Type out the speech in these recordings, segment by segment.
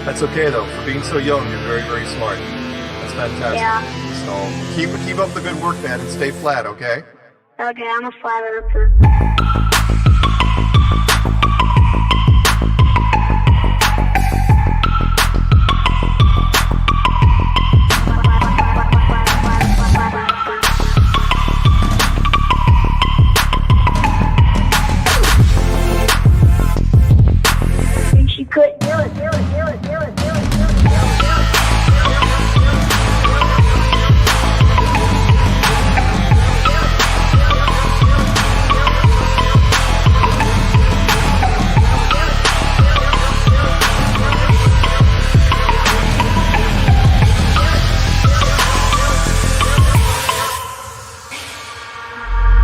That's okay though. For being so young, you're very, very smart. That's fantastic. Yeah. So keep up the good work, man, and stay flat, okay? Okay, I'm a flat earther.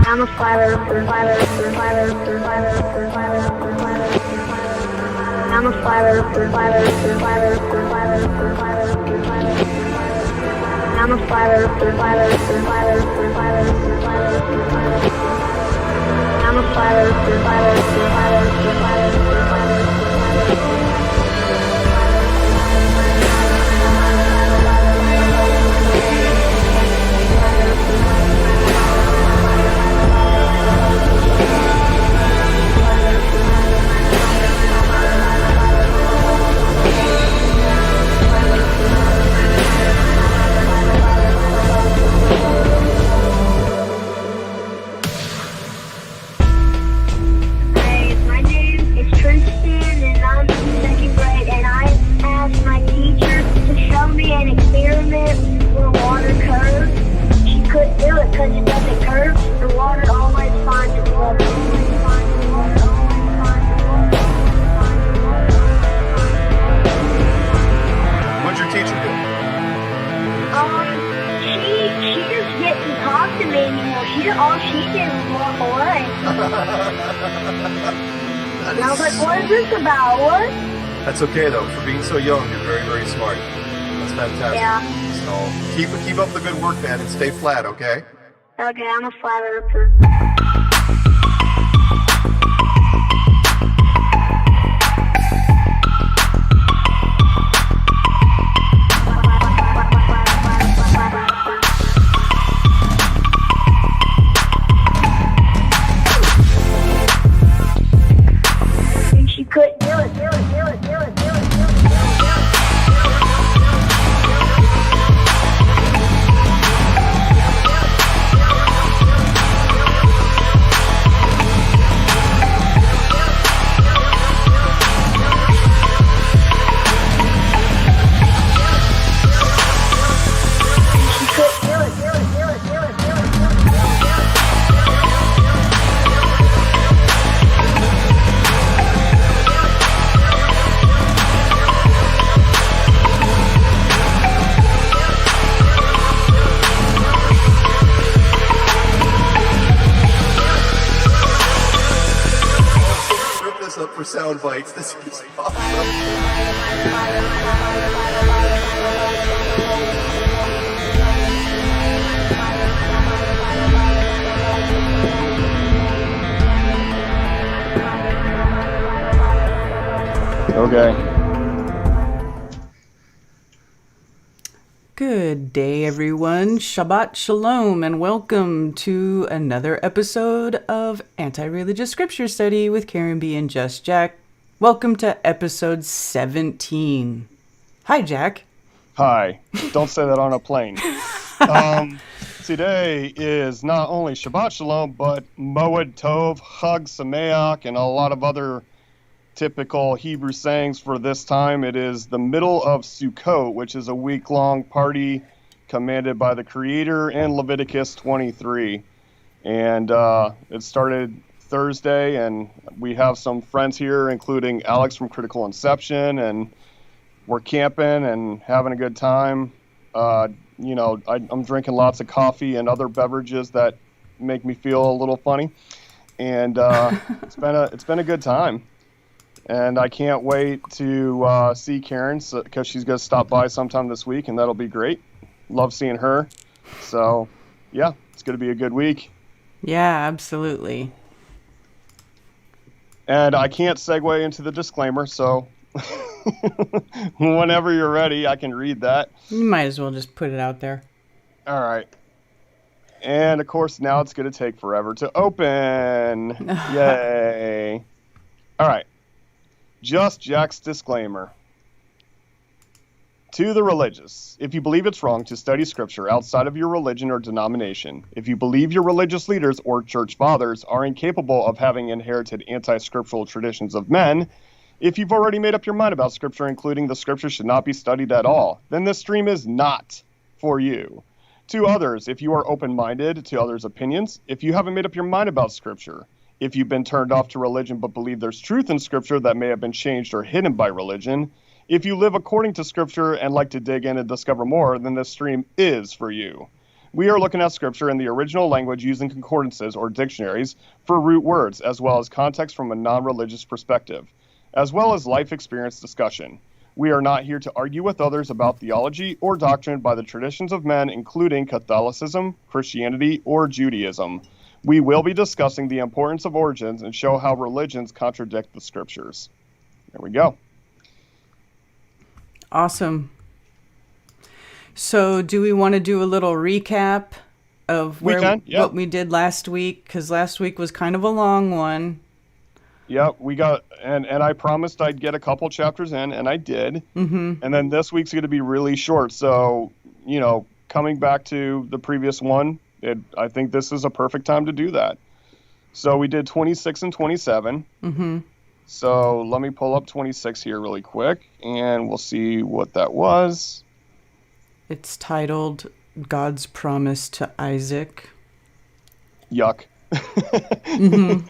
I'm a flat earther, flat earther, flat earther, flat earther, flat earther, flat earther. I'm a flat earther, flat earther, flat earther, flat earther, flat earther, flat earther. I'm a flat earther, flat earther, flat earther, flat earther, flat earther, flat earther. I'm a flat earther, flat earther, flat earther, flat earther, flat earther. That's okay though. For being so young, you're very, very smart. That's fantastic. Yeah. So keep up the good work, man, and stay flat, okay? Okay, I'm a flat earther. For sound bites, this is awesome. Okay. Good day, everyone. Shabbat Shalom, and welcome to another episode of Anti-Religious Scripture Study with Karen B. and Just Jack. Welcome to episode 17. Hi, Jack. Hi. Don't say that on a plane. Today is not only Shabbat Shalom, but Moed Tov, Chag Sameach, and a lot of other typical Hebrew sayings for this time. It is the middle of Sukkot, which is a week-long party commanded by the Creator in Leviticus 23. And it started Thursday, and we have some friends here, including Alex from Critical Inception, and we're camping and having a good time. I'm drinking lots of coffee and other beverages that make me feel a little funny, and it's been a good time. And I can't wait to see Karen because she's going to stop by sometime this week, and that'll be great. Love seeing her. So, yeah, it's going to be a good week. Yeah, absolutely. And I can't segue into the disclaimer, so whenever you're ready, I can read that. You might as well just put it out there. All right. And, of course, now it's going to take forever to open. Yay. All right. Just Jack's disclaimer. To the religious, if you believe it's wrong to study Scripture outside of your religion or denomination, if you believe your religious leaders or church fathers are incapable of having inherited anti-scriptural traditions of men, if you've already made up your mind about Scripture, including the Scripture should not be studied at all, then this stream is not for you. To others, if you are open-minded to others' opinions, if you haven't made up your mind about Scripture, if you've been turned off to religion but believe there's truth in Scripture that may have been changed or hidden by religion, if you live according to Scripture and like to dig in and discover more, then this stream is for you. We are looking at Scripture in the original language using concordances or dictionaries for root words, as well as context from a non-religious perspective, as well as life experience discussion. We are not here to argue with others about theology or doctrine by the traditions of men, including Catholicism, Christianity, or Judaism. We will be discussing the importance of origins and show how religions contradict the Scriptures. There we go. Awesome. So do we want to do a little recap of what we did last week? Because last week was kind of a long one. Yeah, we got, and I promised I'd get a couple chapters in, and I did. Mm-hmm. And then this week's going to be really short. So, coming back to the previous one, I think this is a perfect time to do that. So we did 26 and 27. Mm-hmm. So let me pull up 26 here really quick, and we'll see what that was. It's titled God's Promise to Isaac. Yuck. Mm-hmm.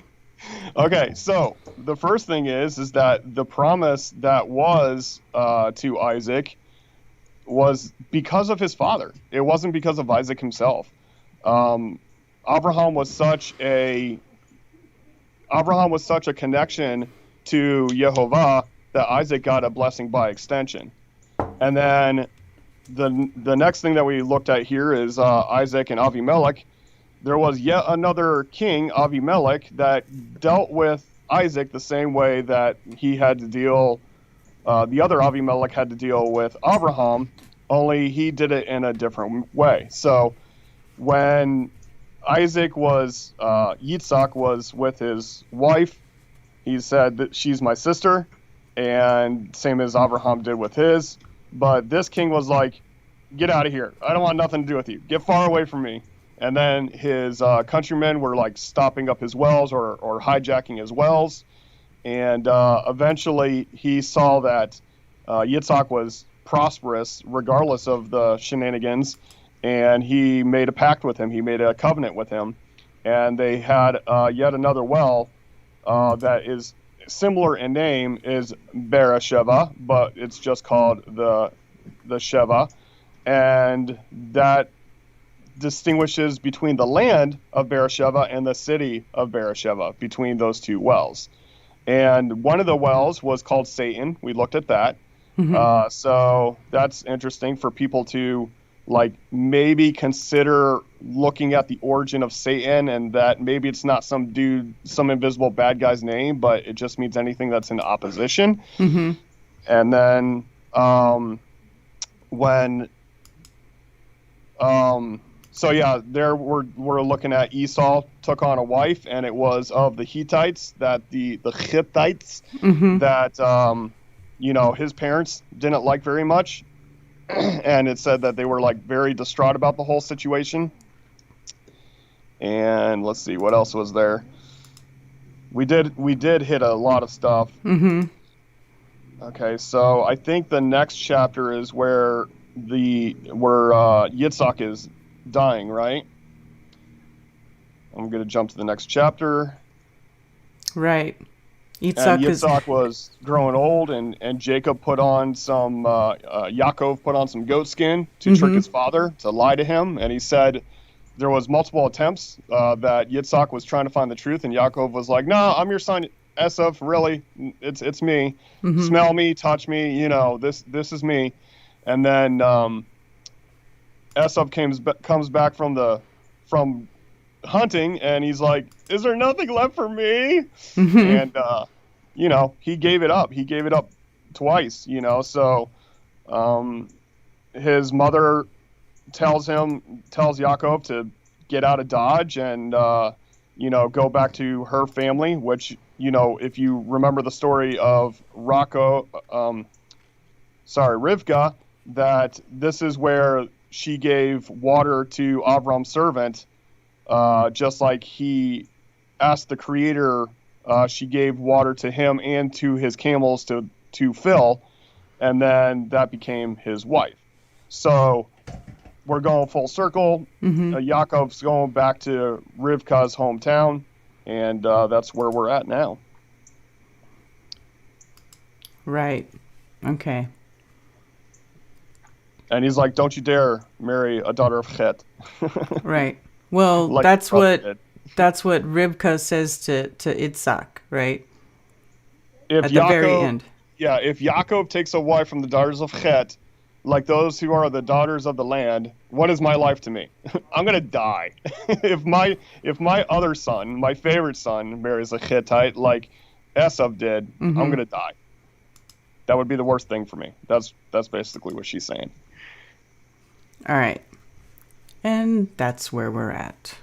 Okay, so the first thing is that the promise that was to Isaac was because of his father. It wasn't because of Isaac himself. Abraham was such a connection to Yehovah that Isaac got a blessing by extension. And then the next thing that we looked at here is Isaac and Avimelech. There was yet another king, Avimelech, that dealt with Isaac the same way that he had to deal, the other Avimelech had to deal with Abraham, only he did it in a different way. So when Yitzhak was with his wife, he said that she's my sister, and same as Abraham did with his. But this king was like, get out of here. I don't want nothing to do with you. Get far away from me. And then his countrymen were like stopping up his wells or hijacking his wells. And eventually he saw that Yitzhak was prosperous regardless of the shenanigans. And he made a pact with him. He made a covenant with him. And they had yet another well that is similar in name is Beersheba, but it's just called the Sheva. And that distinguishes between the land of Beersheba and the city of Beersheba, between those two wells. And one of the wells was called Satan. We looked at that. Mm-hmm. So that's interesting for people to like maybe consider looking at the origin of Satan, and that maybe it's not some dude, some invisible bad guy's name, but it just means anything that's in opposition. Mm-hmm. And then there we're looking at Esau took on a wife, and it was of the Hittites, that the Hittites, mm-hmm. that his parents didn't like very much. And it said that they were like very distraught about the whole situation. And let's see, what else was there? We did hit a lot of stuff. Mm-hmm. Okay, so I think the next chapter is where Yitzhak is dying, right? I'm gonna jump to the next chapter. Right. And Yitzhak was growing old, and Jacob put on some Yaakov put on some goat skin to trick his father, to lie to him, and he said there was multiple attempts that Yitzhak was trying to find the truth, and Yaakov was like, "No, I'm your son, Esav. Really, it's me. Smell me, touch me. You know, this is me." And then Esav comes back from hunting, and he's like, "Is there nothing left for me?" And you know, he gave it up. He gave it up twice. You know, so his mother tells Yaakov to get out of Dodge and you know, go back to her family, which, you know, if you remember the story of Rivka, that this is where she gave water to Avram's servant, just like he asked the Creator, she gave water to him and to his camels to fill, and then that became his wife. So we're going full circle. Yaakov's going back to Rivka's hometown, and that's where we're at now. Right. Okay. And he's like, "Don't you dare marry a daughter of Chet." Right. Well, Like that's Prophet what Rivka says to Yitzhak, right? If At the very end. Yeah, if Yaakov takes a wife from the daughters of Chet, like those who are the daughters of the land, what is my life to me? I'm gonna die. If my other son, my favorite son, marries a Hittite like Esav did, I'm gonna die. That would be the worst thing for me. That's basically what she's saying. All right. And that's where we're at.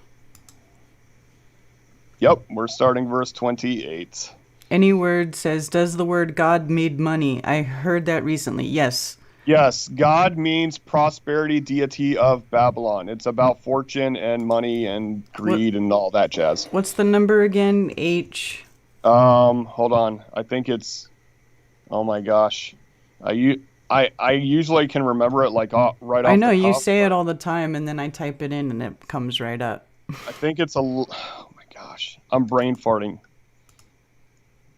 Yep, we're starting verse 28. Any word says, "Does the word God made money?" I heard that recently. Yes. Yes, God means prosperity, deity of Babylon. It's about fortune and money and greed and all that jazz. What's the number again? H. Hold on. I think it's. Oh my gosh, I usually can remember it like right off. I know the you cuff, say it all the time, and then I type it in, and it comes right up. I think it's oh my gosh, I'm brain farting.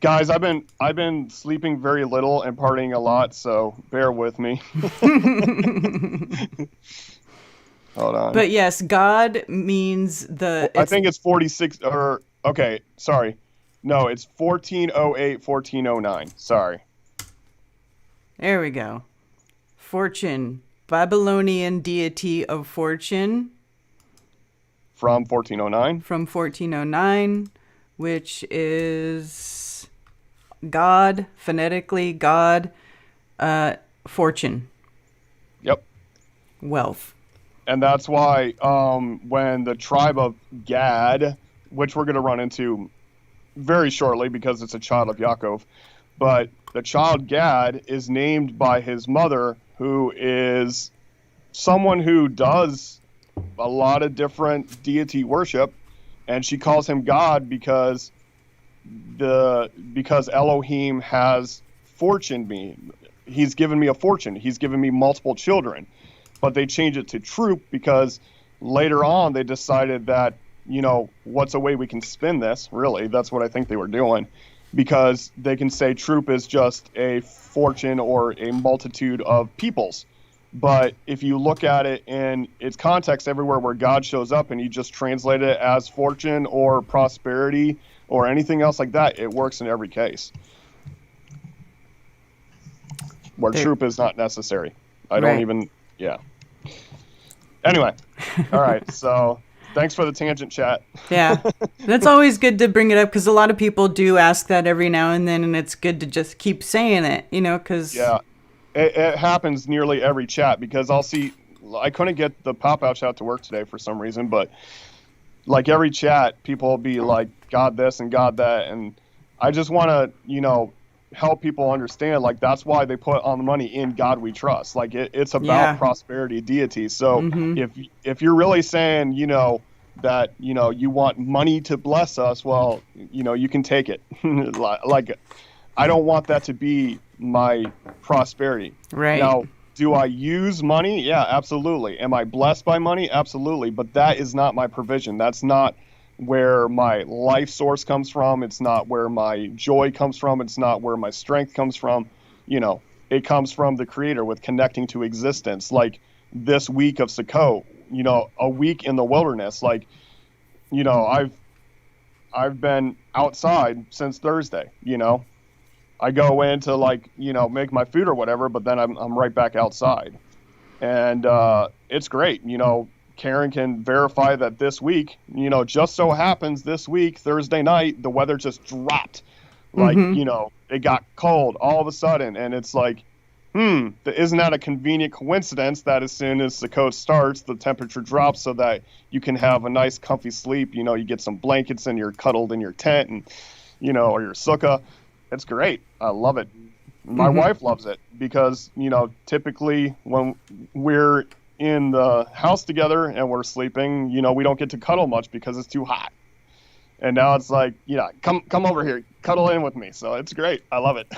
Guys, I've been sleeping very little and partying a lot, so bear with me. Hold on. But yes, God means I think it's 46 or okay, sorry. No, it's 1408, 1409. Sorry. There we go. Fortune, Babylonian deity of fortune. From 1409. From 1409, which is God, phonetically God, fortune. Yep. Wealth. And that's why when the tribe of Gad, which we're going to run into very shortly because it's a child of Yaakov, but the child Gad is named by his mother, who is someone who does a lot of different deity worship, and she calls him God because Elohim has fortuned me. He's given me a fortune. He's given me multiple children. But they change it to troop because later on they decided that, you know, what's a way we can spin this, really? That's what I think they were doing. Because they can say troop is just a fortune or a multitude of peoples. But if you look at it in its context, everywhere where God shows up and you just translate it as fortune or prosperity or anything else like that, it works in every case. Where troop is not necessary. I don't even, yeah. Anyway, all right, so thanks for the tangent, chat. Yeah, that's always good to bring it up because a lot of people do ask that every now and then, and it's good to just keep saying it, you know, because... Yeah, it happens nearly every chat because I couldn't get the pop-out chat to work today for some reason, but like every chat, people will be like, God this and God that, and I just want to, you know, help people understand, like, that's why they put on the money in God we trust. Like, it's about prosperity, deity. So if you're really saying, you know, that, you want money to bless us. Well, you can take it. Like, I don't want that to be my prosperity. Right. Now, do I use money? Yeah, absolutely. Am I blessed by money? Absolutely. But that is not my provision. That's not where my life source comes from. It's not where my joy comes from. It's not where my strength comes from. It comes from the Creator with connecting to existence. Like this week of Sukkot, a week in the wilderness. Like, I've been outside since Thursday. I go in to make my food or whatever, but then I'm right back outside, and it's great. Karen can verify that this week, just so happens this week, Thursday night, the weather just dropped. Like, it got cold all of a sudden, and it's like, isn't that a convenient coincidence that as soon as Sukkot starts, the temperature drops so that you can have a nice comfy sleep. You get some blankets and you're cuddled in your tent and, or your sukkah. It's great. I love it. My wife loves it because, typically when we're in the house together and we're sleeping, we don't get to cuddle much because it's too hot. And now it's like, come over here, cuddle in with me. So it's great. I love it.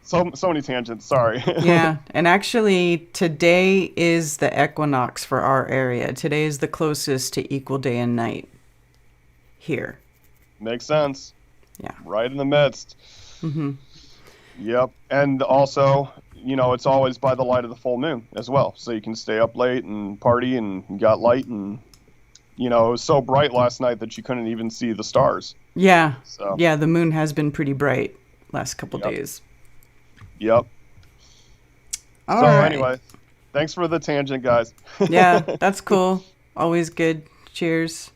So many tangents. Sorry. Yeah. And actually, today is the equinox for our area. Today is the closest to equal day and night here. Makes sense. Yeah. Right in the midst. Yep. And also, it's always by the light of the full moon as well. So you can stay up late and party and you got light. And, it was so bright last night that you couldn't even see the stars. Yeah. So. Yeah, the moon has been pretty bright last couple days. Yep. All so right. Anyway, thanks for the tangent, guys. Yeah, that's cool. Always good. Cheers.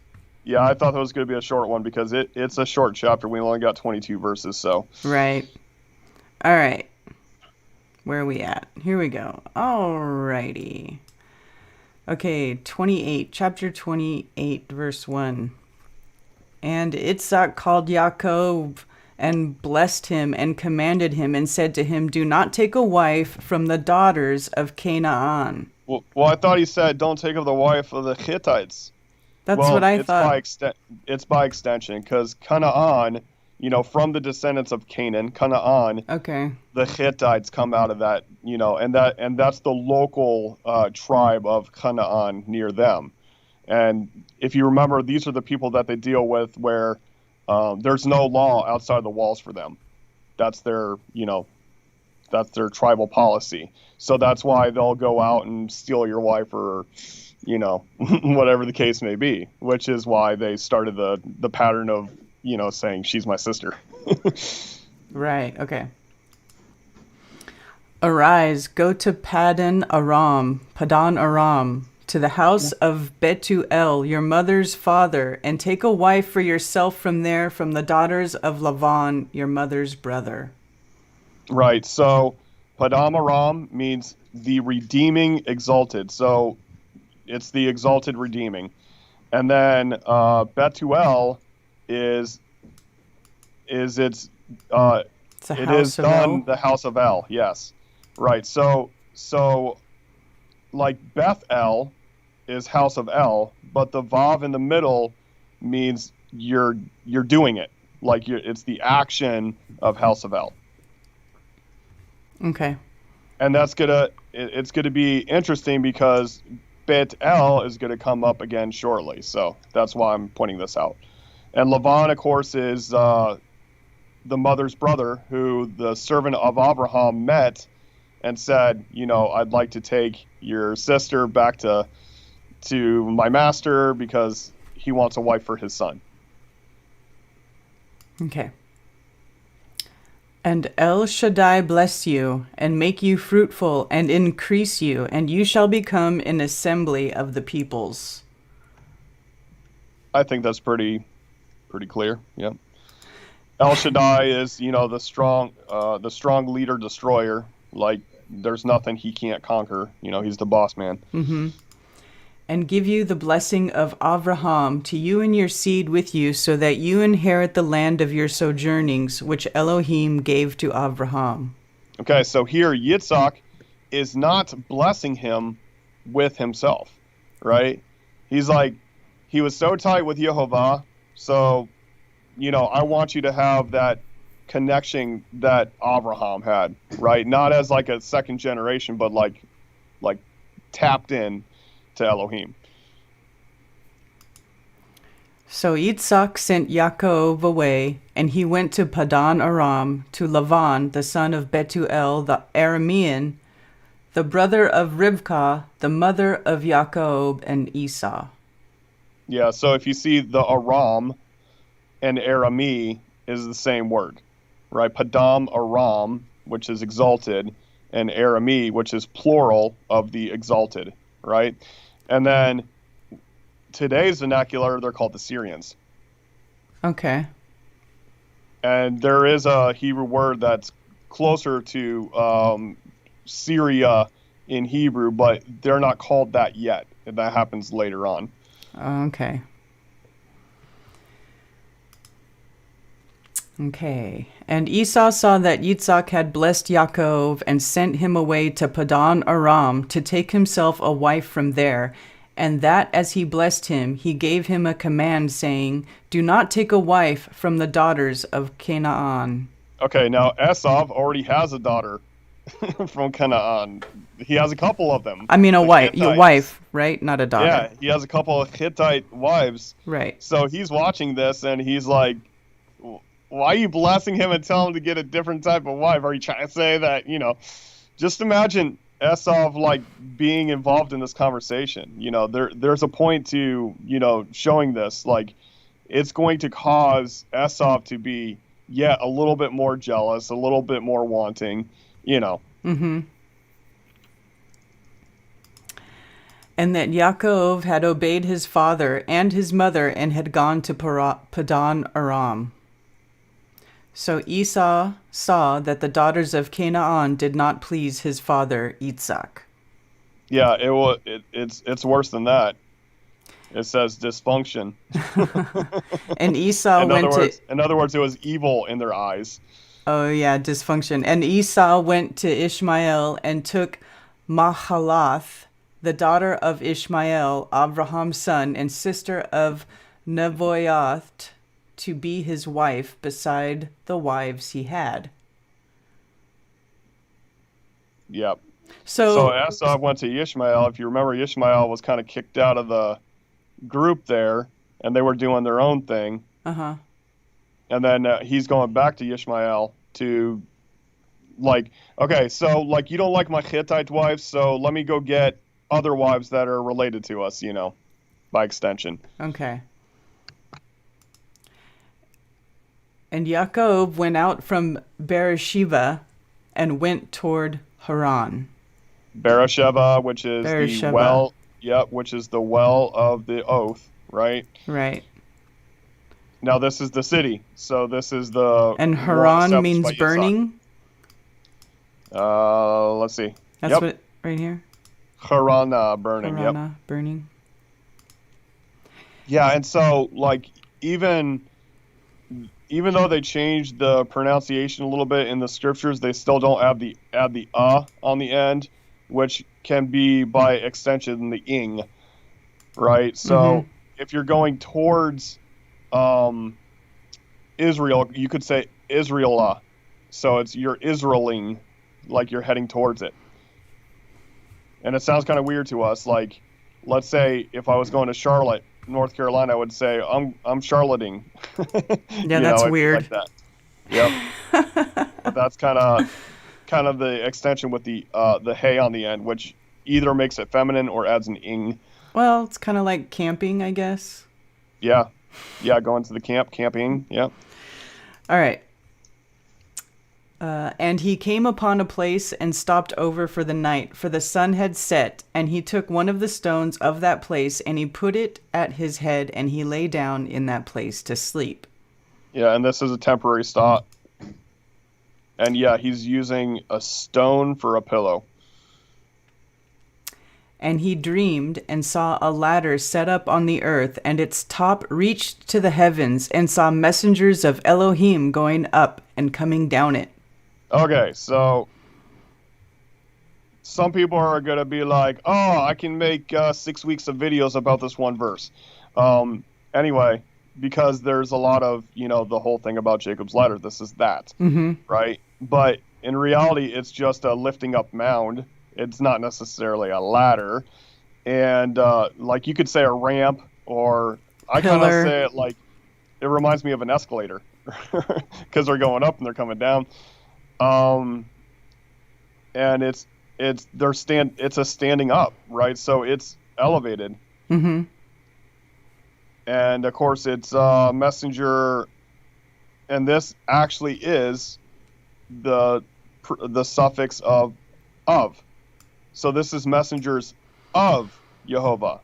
Yeah, I thought that was going to be a short one because it's a short chapter. We only got 22 verses, so. Right. All right. Where are we at? Here we go. All righty. Okay, 28, chapter 28, verse 1. And Itzhak called Yaakov and blessed him and commanded him and said to him, do not take a wife from the daughters of Canaan. Well, I thought he said, don't take of the wife of the Hittites. That's what I thought. It's by extension, because Canaan, from the descendants of Canaan, Canaan, okay, the Hittites come out of that, and that's the local tribe of Canaan near them. And if you remember, these are the people that they deal with where there's no law outside the walls for them. That's their tribal policy. So that's why they'll go out and steal your wife or, whatever the case may be, which is why they started the pattern of, saying she's my sister. Right. Okay. Arise, go to Padan Aram, to the house of Betuel, your mother's father, and take a wife for yourself from there, from the daughters of Lavan, your mother's brother. Right. So Padam Aram means the redeeming exalted. So it's the exalted redeeming. And then Betuel is the house of El. Yes. Right. So like Bethel is house of El, but the Vav in the middle means you're doing it. Like it's the action of house of El. Okay. And it's gonna be interesting because Bet El is gonna come up again shortly. So that's why I'm pointing this out. And Lavan, of course, is the mother's brother who the servant of Abraham met and said, I'd like to take your sister back to my master because he wants a wife for his son. Okay. And El Shaddai bless you, and make you fruitful, and increase you, and you shall become an assembly of the peoples. I think that's pretty clear. Yeah. El Shaddai is, the strong leader destroyer. Like there's nothing he can't conquer. He's the boss man. Mm-hmm. And give you the blessing of Avraham to you and your seed with you, so that you inherit the land of your sojournings, which Elohim gave to Avraham. Okay, so here Yitzhak is not blessing him with himself, right? He's like, he was so tight with Yehovah, so, I want you to have that connection that Abraham had, right? Not as like a second generation, but like tapped in to Elohim. So Yitzhak sent Yaakov away, and he went to Padan Aram, to Lavan, the son of Betuel, the Aramean, the brother of Rivkah, the mother of Yaakov and Esau. Yeah, so if you see the Aram and Arami is the same word, right? Padam Aram, which is exalted, and Arami, which is plural of the exalted, right? And then today's vernacular, they're called the Syrians. Okay. And there is a Hebrew word that's closer to Syria in Hebrew, but they're not called that yet. And that happens later on. Okay. Okay. And Esau saw that Yitzhak had blessed Yaakov and sent him away to Padan Aram to take himself a wife from there. And that as he blessed him, he gave him a command saying, "Do not take a wife from the daughters of Canaan." Okay, now Esau already has a daughter from Canaan. He has a couple of them. I mean, a The wife. Your Hittites. wife, right? Not a daughter. Yeah, he has a couple of Hittite wives. Right. So he's watching this and he's like, why are you blessing him and telling him to get a different type of wife? Are you trying to say that, just imagine Esau like being involved in this conversation. There's a point to, showing this. Like, it's going to cause Esau to be, a little bit more jealous, a little bit more wanting, Mm-hmm. And that Yaakov had obeyed his father and his mother and had gone to Padan Aram. So Esau saw that the daughters of Canaan did not please his father Yitzhak. Yeah, it's worse than that. It says dysfunction. And Esau in other words, it was evil in their eyes. Oh yeah, dysfunction. And Esau went to Ishmael and took Mahalath, the daughter of Ishmael, Abraham's son, and sister of Nevoiath, to be his wife beside the wives he had. Yep. So Esau went to Ishmael. If you remember, Ishmael was kind of kicked out of the group there, and they were doing their own thing. Uh-huh. And then he's going back to Ishmael to, okay, so, you don't like my Hittite wives, so let me go get other wives that are related to us, by extension. Okay. And Yaakov went out from Beersheba and went toward Haran. Beersheba, which is Beersheba. the well, which is the well of the oath, right? Right. Now this is the city, so this is the... And Haran means burning? Let's see. That's what, right here? Harana, burning, Harana, burning. Yeah, and so, even though they changed the pronunciation a little bit in the scriptures, they still don't add the on the end, which can be by extension the ing, right? So if you're going towards Israel, you could say Israela. So you're Israeling, like you're heading towards it. And it sounds kind of weird to us. Like, let's say if I was going to Charlotte, North Carolina, I would say I'm Charlotting. Yeah, that's weird. Like that. Yep. But that's kind of the extension with the hey on the end, which either makes it feminine or adds an ing. Well, it's kind of like camping, I guess. Yeah, going to the camping. Yeah. All right. And he came upon a place and stopped over for the night, for the sun had set. And he took one of the stones of that place, and he put it at his head, and he lay down in that place to sleep. Yeah, and this is a temporary stop. And yeah, he's using a stone for a pillow. And he dreamed and saw a ladder set up on the earth, and its top reached to the heavens, and saw messengers of Elohim going up and coming down it. Okay, so some people are going to be like, oh, I can make 6 weeks of videos about this one verse. Anyway, because there's a lot of, the whole thing about Jacob's ladder. This is that, right? But in reality, it's just a lifting up mound. It's not necessarily a ladder. And like you could say a ramp, or I kind of say it like it reminds me of an escalator because they're going up and they're coming down. And it's a standing up, right? So it's elevated. Mm-hmm. And of course it's messenger, and this actually is the suffix of. So this is messengers of Jehovah.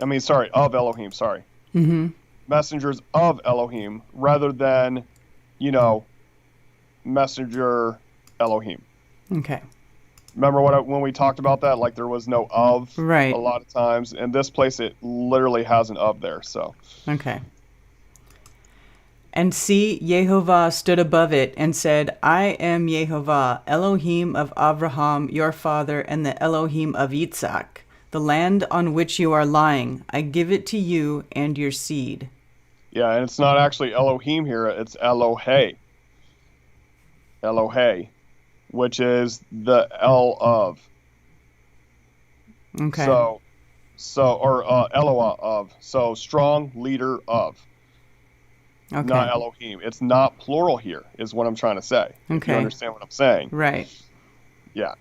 Of Elohim, sorry. Mm-hmm. Messengers of Elohim rather than, messenger Elohim. Okay. Remember when we talked about that? Like there was no of right. a lot of times. In this place, it literally has an of there. So. Okay. And see, Yehovah stood above it and said, I am Yehovah, Elohim of Abraham, your father, and the Elohim of Yitzhak. The land on which you are lying, I give it to you and your seed. Yeah, and it's not actually Elohim here. It's Elohe. Elohe, which is the L of. Okay. Or Eloah of. So strong leader of. Okay. Not Elohim. It's not plural here, is what I'm trying to say. Okay. If you understand what I'm saying. Right. Yeah.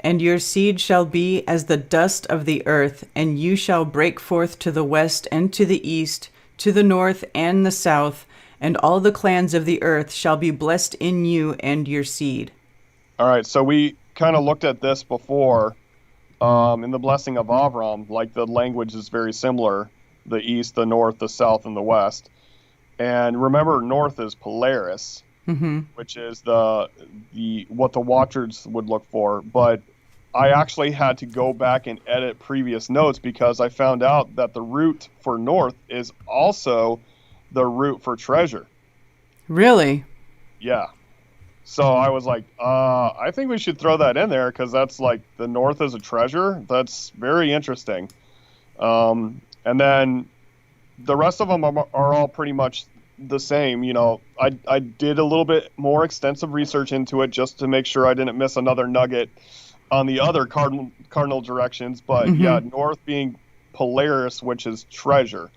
And your seed shall be as the dust of the earth, and you shall break forth to the west and to the east, to the north and the south, and all the clans of the earth shall be blessed in you and your seed. All right, so we kind of looked at this before in the blessing of Avram. Like the language is very similar, the east, the north, the south, and the west. And remember, north is Polaris, which is the what the watchers would look for. But I actually had to go back and edit previous notes because I found out that the root for north is also the root for treasure. Really? Yeah. So I was like, I think we should throw that in there because that's like the north is a treasure. That's very interesting. And then the rest of them are all pretty much the same. I did a little bit more extensive research into it just to make sure I didn't miss another nugget on the other cardinal directions. But yeah, north being Polaris, which is treasure.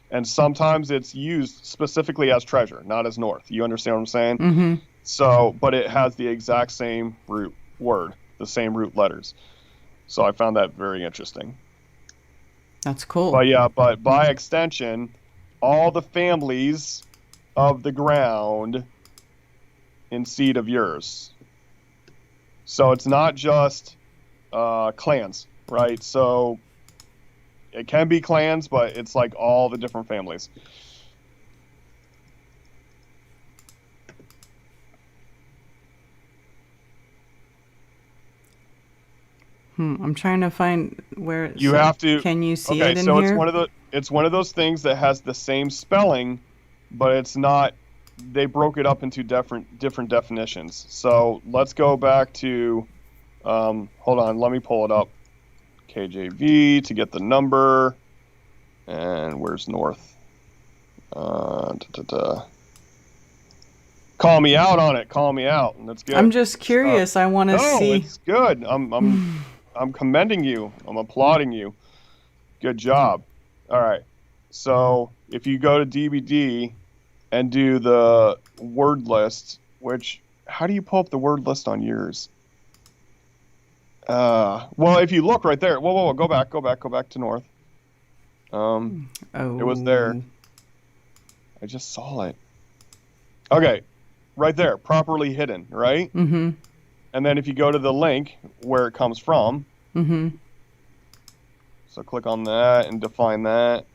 And sometimes it's used specifically as treasure, not as north. You understand what I'm saying? Mm-hmm. So, but it has the exact same root word, the same root letters. So I found that very interesting. That's cool. But yeah, but by extension, all the families of the ground in seed of yours. So it's not just clans, right? So it can be clans, but it's like all the different families. I'm trying to find where You have to. Can you see okay, it in so here? it's one of those things that has the same spelling, but it's not. They broke it up into different definitions. So let's go back to. Hold on, let me pull it up. KJV to get the number. And where's north? Call me out on it. Call me out. That's good. I'm just curious. I want to see. It's good. I'm commending you. I'm applauding you. Good job. All right. So if you go to DVD and do the word list, how do you pull up the word list on yours? Well, if you look right there. Whoa, go back to north. It was there. I just saw it. Okay, right there, properly hidden, right? Mm-hmm. And then if you go to the link where it comes from, Mm-hmm. so click on that and define that.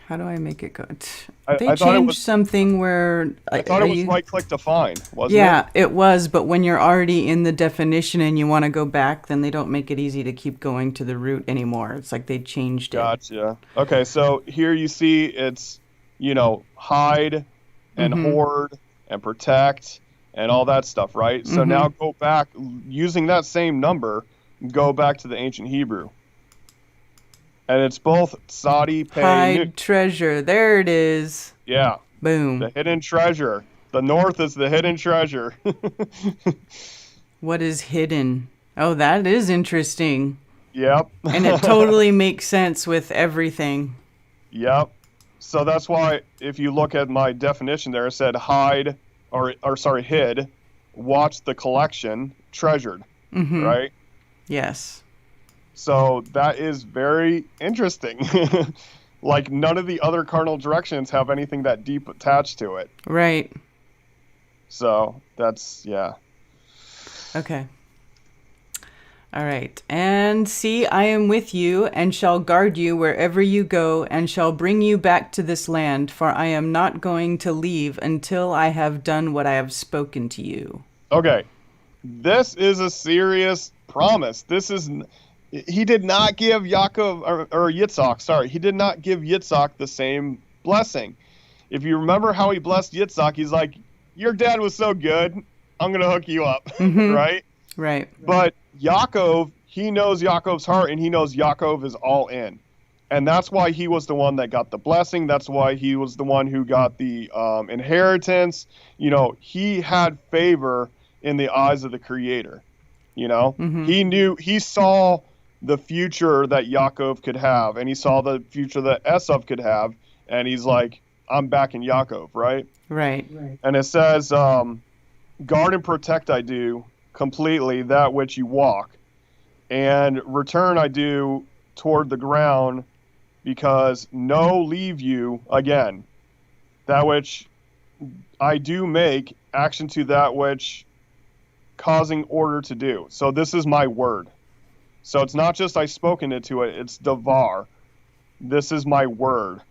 How do I make it go? They I thought it changed was something where I thought it was right-click define, wasn't it? Yeah, it was, but when you're already in the definition and you want to go back, then they don't make it easy to keep going to the root anymore. It's like they changed it. Gotcha. Okay, so here you see it's, hide and hoard and protect and all that stuff, right? So now go back, using that same number, go back to the ancient Hebrew. And it's both Sadi, Pei, Hide treasure. There it is. Yeah. Boom. The hidden treasure. The north is the hidden treasure. What is hidden? Oh, that is interesting. Yep. And it totally makes sense with everything. Yep. So that's why if you look at my definition there, it said hide, hid, watch the collection, treasured, right? Yes. So that is very interesting. Like none of the other cardinal directions have anything that deep attached to it. Right. So that's, yeah. Okay. All right. And see, I am with you and shall guard you wherever you go and shall bring you back to this land, for I am not going to leave until I have done what I have spoken to you. Okay. This is a serious promise. He did not give Yaakov, or Yitzhak, sorry. He did not give Yitzhak the same blessing. If you remember how he blessed Yitzhak, he's like, your dad was so good, I'm going to hook you up, right? Right. But Yaakov, he knows Yaakov's heart, and he knows Yaakov is all in. And that's why he was the one that got the blessing. That's why he was the one who got the inheritance. You know, he had favor in the eyes of the Creator. You know, he saw the future that Yaakov could have, and he saw the future that Esav could have, and he's like, I'm backing Yaakov, right? Right. And it says, guard and protect I do completely that which you walk, and return I do toward the ground, because no leave you again. That which I do make action to that which causing order to do. So this is my word. So it's not just I spoken it to it, it's davar. This is my word.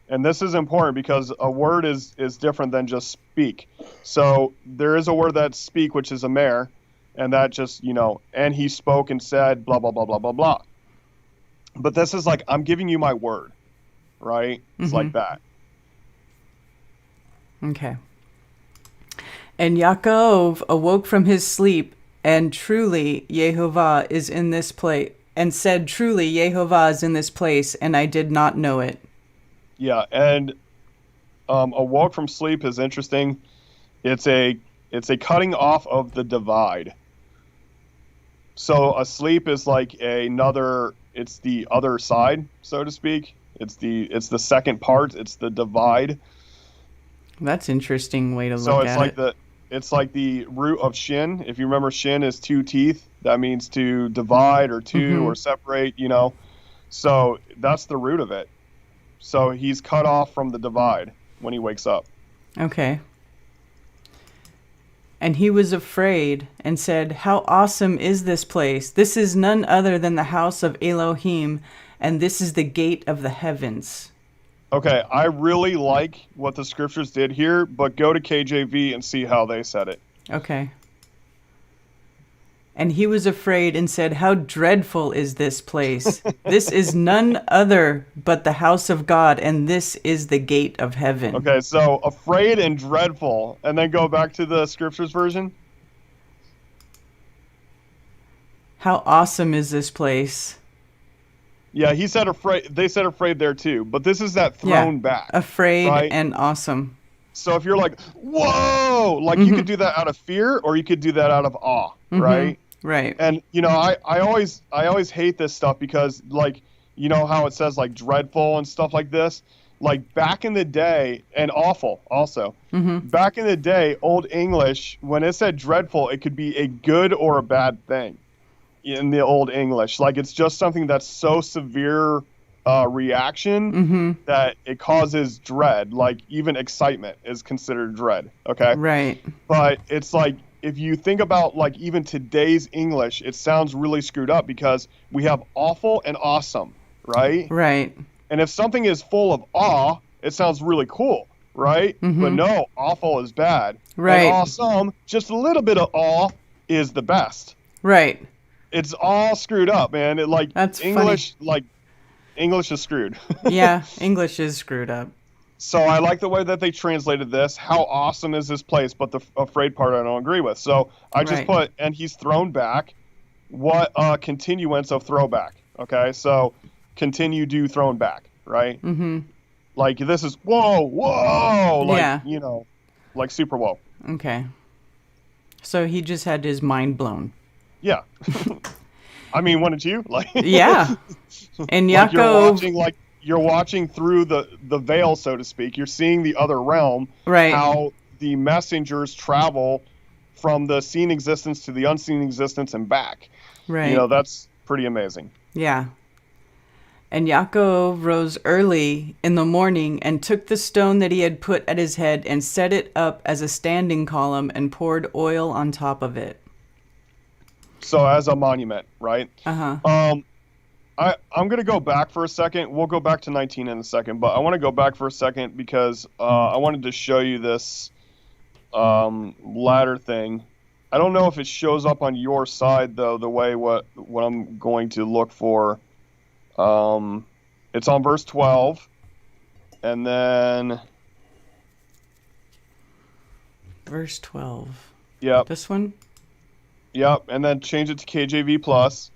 And this is important because a word is different than just speak. So there is a word that speak, which is amer, and that just, you know, and he spoke and said, blah, blah, blah, blah, blah, blah. But this is like, I'm giving you my word, right? It's like that. Okay. And Yaakov awoke from his sleep, and truly Yehovah is in this place, and said, truly Yehovah is in this place, and I did not know it. Yeah, and awoke from sleep is interesting. It's a cutting off of the divide. So asleep is like it's the other side, so to speak. It's the second part. It's the divide. That's an interesting way to look so at it. It's like the root of shin. If you remember, shin is two teeth. That means to divide or or separate, you know. So that's the root of it. So he's cut off from the divide when he wakes up. Okay. And he was afraid and said, how awesome is this place? This is none other than the house of Elohim, and this is the gate of the heavens. Okay, I really like what the scriptures did here, but go to KJV and see how they said it. Okay. And he was afraid and said, how dreadful is this place? This is none other but the house of God, and this is the gate of heaven. Okay, so afraid and dreadful, and then go back to the scriptures version. How awesome is this place? Yeah, he said afraid. They said afraid there too, but this is that thrown back. Afraid right? and awesome. So if you're like, whoa, like you could do that out of fear, or you could do that out of awe, right? Right. And you know, I always hate this stuff because, like, you know how it says like dreadful and stuff like this. Like back in the day, and awful also. Back in the day, Old English, when it said dreadful, it could be a good or a bad thing. In the Old English, like it's just something that's so severe reaction that it causes dread. Like even excitement is considered dread. Okay. Right. But it's like, if you think about like even today's English, it sounds really screwed up because we have awful and awesome, right? Right. And if something is full of awe, it sounds really cool, right? But no, awful is bad. Right. And awesome, just a little bit of awe is the best. Right. It's all screwed up, man. That's English, funny. like English is screwed. Yeah, English is screwed up. So I like the way that they translated this. How awesome is this place? But the afraid part I don't agree with. So I just Right. put, and he's thrown back. What continuance of throwback? Okay, so continue, do, thrown back, right? Mm-hmm. Like this is whoa, like Yeah. like super whoa. Okay. So he just had his mind blown. Yeah. I mean, wouldn't you? Like, Yeah. And like Yaakov, you're watching through the veil, so to speak. You're seeing the other realm, right. how the messengers travel from the seen existence to the unseen existence and back. Right. You know, that's pretty amazing. Yeah. And Yaakov rose early in the morning and took the stone that he had put at his head and set it up as a standing column and poured oil on top of it. So as a monument, right? Uh-huh. I'm going to go back for a second. We'll go back to 19 in a second, but I want to go back for a second because I wanted to show you this ladder thing. I don't know if it shows up on your side, though, the way what I'm going to look for. It's on verse 12, and then... Verse 12. Yep, This one? yep, and then change it to KJV+. Plus.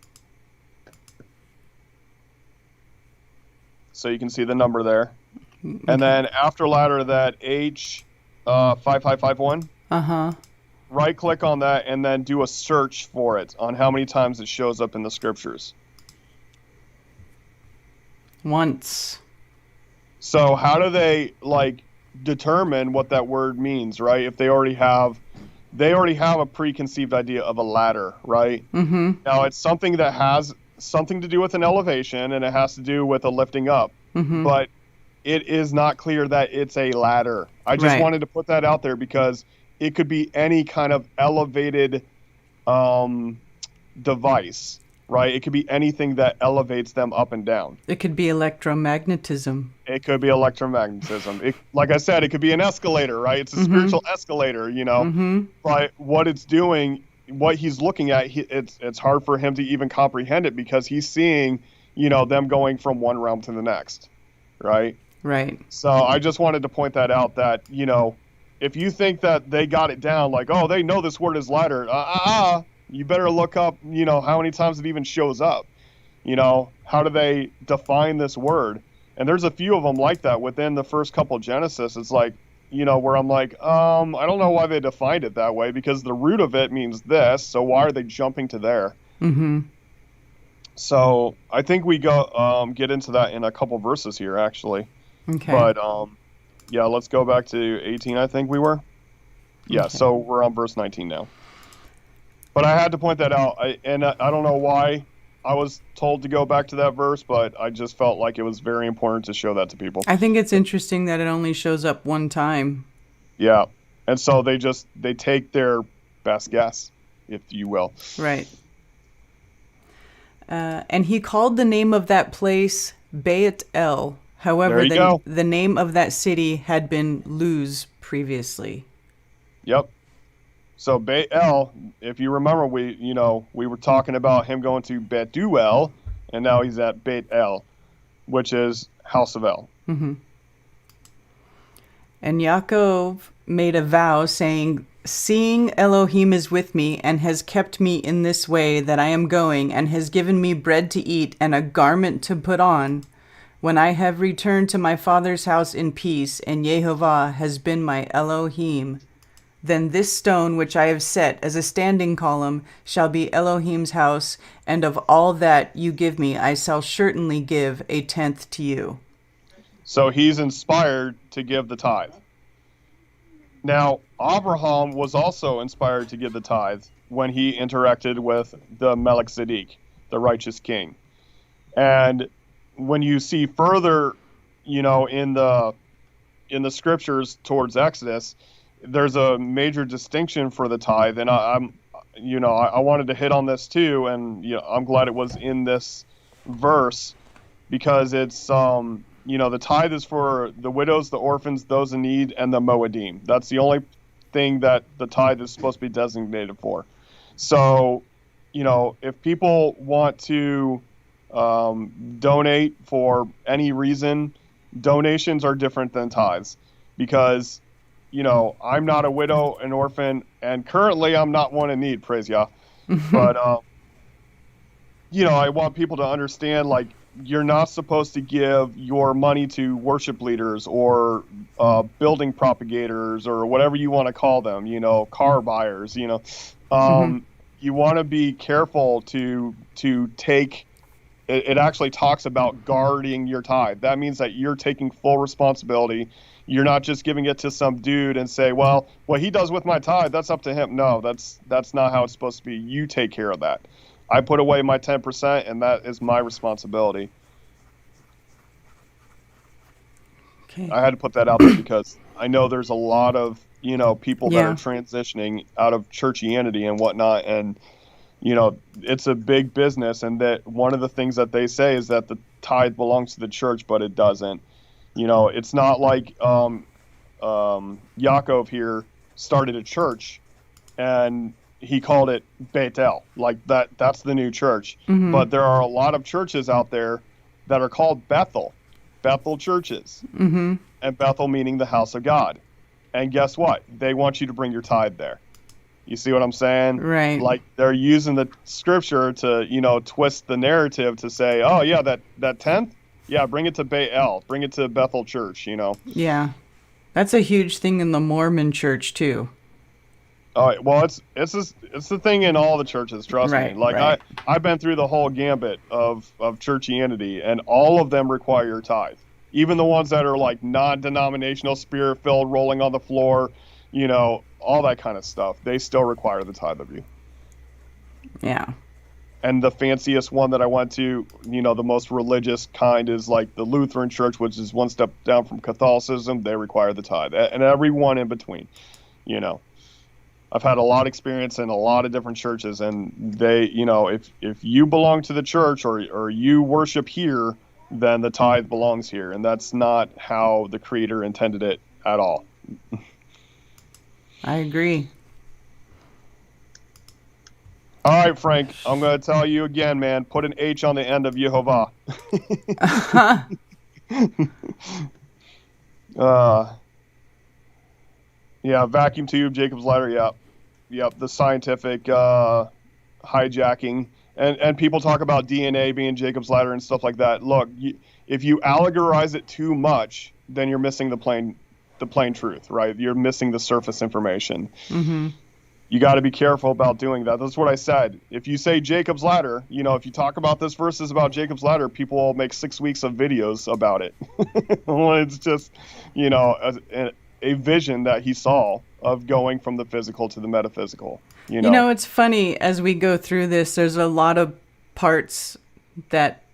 So you can see the number there. Okay. And then after ladder, that H5551, Uh-huh. right click on that and then do a search for it on how many times it shows up in the scriptures. Once. So how do they like determine what that word means, right? If they already have a preconceived idea of a ladder, right? Mm-hmm. Now it's something that has something to do with an elevation and it has to do with a lifting up. Mm-hmm. But it is not clear that it's a ladder. I just Right. wanted to put that out there because it could be any kind of elevated device, right? It could be anything that elevates them up and down. It could be electromagnetism. It could be electromagnetism. Like I said, it could be an escalator, right? It's a spiritual escalator, you know. Mm-hmm. But what it's doing, what he's looking at, it's hard for him to even comprehend it because he's seeing, you know, them going from one realm to the next, right? Right. So I just wanted to point that out that, you know, if you think that they got it down, like, oh, they know this word is ladder, you better look up, you know, how many times it even shows up. You know, how do they define this word? And there's a few of them like that within the first couple of Genesis. It's like, you know, where I'm like, I don't know why they defined it that way because the root of it means this. So why are they jumping to there? Mm-hmm. So I think we get into that in a couple verses here, actually. Okay. But yeah, let's go back to 18. I think we were. Yeah. Okay. So we're on verse 19 now. But I had to point that out, I don't know why I was told to go back to that verse, but I just felt like it was very important to show that to people. I think it's interesting that it only shows up one time. Yeah, and so they take their best guess, if you will. Right. And he called the name of that place Beit El. However, the name of that city had been Luz previously. Yep. So Beit El, if you remember, we were talking about him going to Betuel, and now he's at Beit El, which is House of El. Mm-hmm. And Yaakov made a vow saying, "Seeing Elohim is with me and has kept me in this way that I am going and has given me bread to eat and a garment to put on, when I have returned to my father's house in peace and Yehovah has been my Elohim, then this stone which I have set as a standing column shall be Elohim's house, and of all that you give me I shall certainly give a tenth to you." So he's inspired to give the tithe. Now, Abraham was also inspired to give the tithe when he interacted with the Melchizedek, the righteous king. And when you see further, in the scriptures towards Exodus, there's a major distinction for the tithe, and I wanted to hit on this too, and I'm glad it was in this verse because it's the tithe is for the widows, the orphans, those in need, and the Moedim. That's the only thing that the tithe is supposed to be designated for. So, if people want to donate for any reason, Donations are different than tithes because, I'm not a widow, an orphan, and currently I'm not one in need, praise Yah. But, I want people to understand, like, you're not supposed to give your money to worship leaders or building propagators or whatever you want to call them, car buyers, You want to be careful to take. It actually talks about guarding your tithe. That means that you're taking full responsibility. You're not just giving it to some dude and say, well, what he does with my tithe, that's up to him. No, that's not how it's supposed to be. You take care of that. I put away my 10%, and that is my responsibility. Okay. I had to put that out there because I know there's a lot of, people that are transitioning out of churchianity and whatnot, and it's a big business, and that one of the things that they say is that the tithe belongs to the church, but it doesn't. It's not like Yaakov here started a church and he called it Beit El, like that's the new church. But there are a lot of churches out there that are called Bethel churches, and Bethel meaning the house of God. And guess what? They want you to bring your tithe there. You see what I'm saying? Right. Like they're using the scripture to, twist the narrative to say, oh yeah, that tenth, yeah, bring it to Beit El, bring it to Bethel Church, Yeah, that's a huge thing in the Mormon church too. All right. Well, it's the thing in all the churches. Trust me. Like I've been through the whole gambit of churchianity, and all of them require your tithe. Even the ones that are like non-denominational, spirit-filled, rolling on the floor, all that kind of stuff. They still require the tithe of you. Yeah. And the fanciest one that I went to, the most religious kind is like the Lutheran Church, which is one step down from Catholicism. They require the tithe, and everyone in between. I've had a lot of experience in a lot of different churches, and they, if you belong to the church or you worship here, then the tithe belongs here, and that's not how the Creator intended it at all. I agree. All right, Frank, I'm going to tell you again, man, put an H on the end of Yehovah. Yeah, vacuum tube, Jacob's ladder, yep, the scientific hijacking. And people talk about DNA being Jacob's ladder and stuff like that. Look, if you allegorize it too much, then you're missing the plain truth, right? You're missing the surface information. Mm-hmm. You got to be careful about doing that. That's what I said. If you say Jacob's ladder, if you talk about this verse is about Jacob's ladder, people will make 6 weeks of videos about it. It's just, a vision that he saw of going from the physical to the metaphysical. It's funny as we go through this, there's a lot of parts that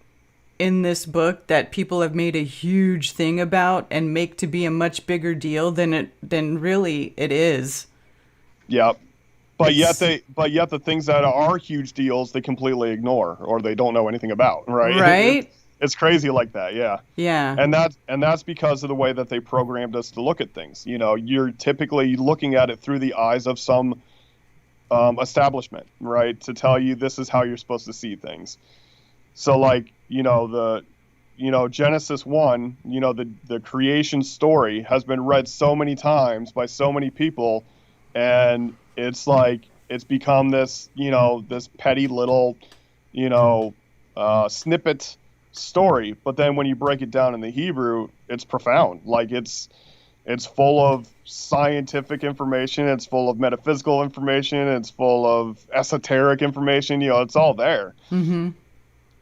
in this book that people have made a huge thing about and make to be a much bigger deal than really it is. Yep. But yet the things that are huge deals they completely ignore or they don't know anything about, right? Right? It's crazy like that, yeah. Yeah. And that's because of the way that they programmed us to look at things. You're typically looking at it through the eyes of some establishment, right? To tell you this is how you're supposed to see things. So like, Genesis 1, the creation story has been read so many times by so many people, and it's like it's become this, this petty little, snippet story. But then when you break it down in the Hebrew, it's profound. Like it's full of scientific information, it's full of metaphysical information, it's full of esoteric information, it's all there. Mm-hmm.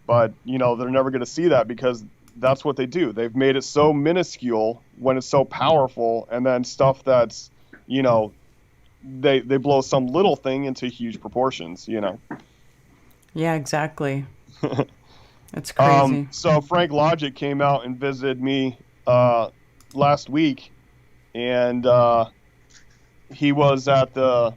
But, they're never going to see that because that's what they do. They've made it so minuscule when it's so powerful, and then stuff that's, they blow some little thing into huge proportions, Yeah, exactly. That's crazy. So Frank Logic came out and visited me last week, and he was at the